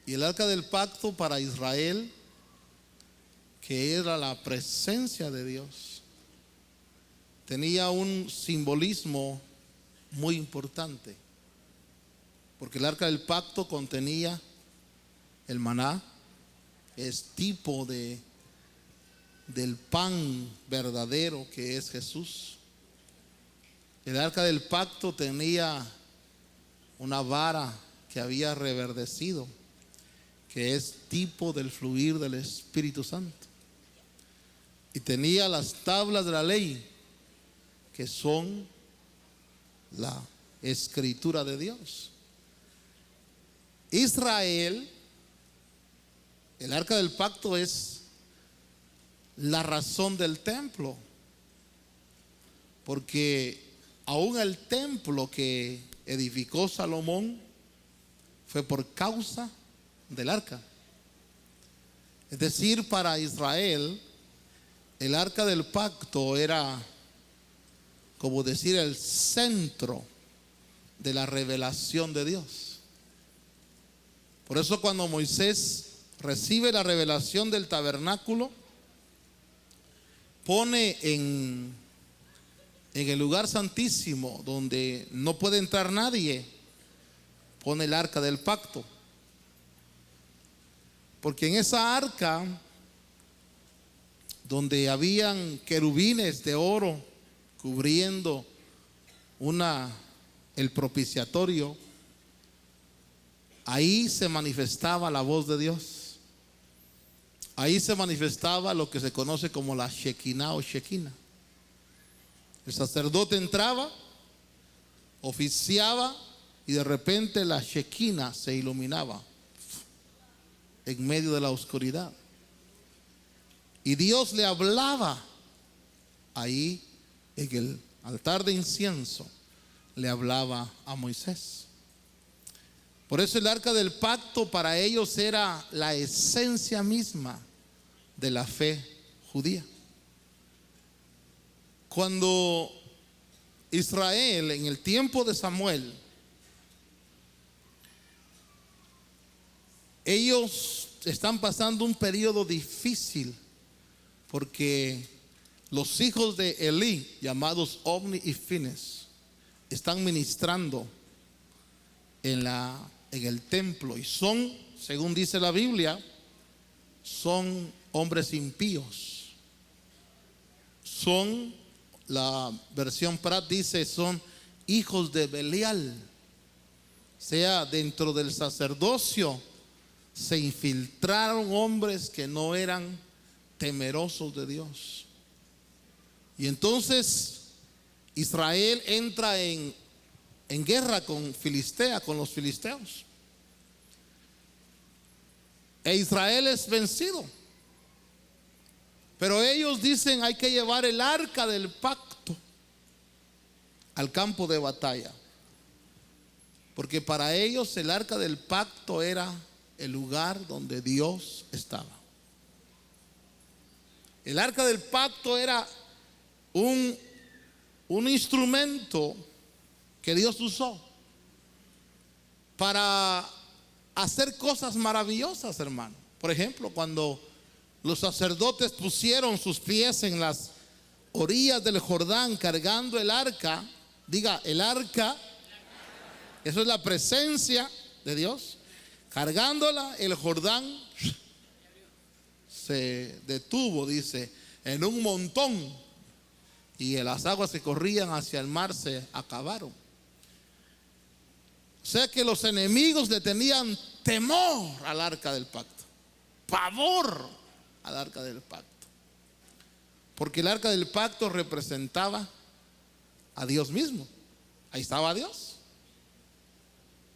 Y el arca del pacto para Israel, que era la presencia de Dios, tenía un simbolismo muy importante, porque el arca del pacto contenía el maná, es tipo del pan verdadero que es Jesús. El arca del pacto tenía una vara que había reverdecido, que es tipo del fluir del Espíritu Santo. Y tenía las tablas de la ley, que son la escritura de Dios. Israel, el arca del pacto es la razón del templo, porque aún el templo que edificó Salomón fue por causa del arca. Es decir, para Israel, el arca del pacto era, como decir, el centro de la revelación de Dios. Por eso cuando Moisés recibe la revelación del tabernáculo, pone en el lugar santísimo, donde no puede entrar nadie, pone el arca del pacto. Porque en esa arca, donde habían querubines de oro cubriendo el propiciatorio, ahí se manifestaba la voz de Dios. Ahí se manifestaba lo que se conoce como la Shekinah o Shekinah. El sacerdote entraba, oficiaba, y de repente la Shekinah se iluminaba en medio de la oscuridad. Y Dios le hablaba ahí en el altar de incienso, le hablaba a Moisés. Por eso el arca del pacto para ellos era la esencia misma de la fe judía. Cuando Israel, en el tiempo de Samuel, ellos están pasando un periodo difícil, porque los hijos de Elí, llamados Ofni y Fines, están ministrando en el templo, y son, según dice la Biblia, son hombres impíos. Son, la versión Prat dice, son hijos de Belial. O sea, dentro del sacerdocio se infiltraron hombres que no eran temerosos de Dios. Y entonces Israel entra en guerra con Filistea, con los filisteos. E Israel es vencido. Pero ellos dicen: hay que llevar el arca del pacto al campo de batalla. Porque para ellos el arca del pacto era el lugar donde Dios estaba. El arca del pacto era un instrumento que Dios usó para hacer cosas maravillosas, hermano. Por ejemplo, cuando los sacerdotes pusieron sus pies en las orillas del Jordán cargando el arca, diga, el arca, eso es la presencia de Dios. Cargándola, el Jordán se detuvo, dice, en un montón, y las aguas que corrían hacia el mar se acabaron. O sea que los enemigos le tenían temor al arca del pacto, pavor al arca del pacto, porque el arca del pacto representaba a Dios mismo. Ahí estaba Dios.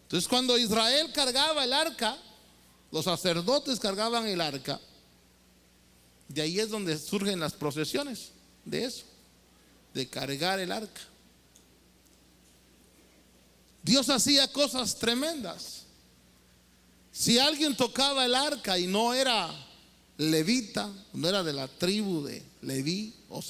Entonces, cuando Israel cargaba el arca, los sacerdotes cargaban el arca. De ahí es donde surgen las procesiones de eso, de cargar el arca. Dios hacía cosas tremendas. Si alguien tocaba el arca y no era levita, no era de la tribu de Leví o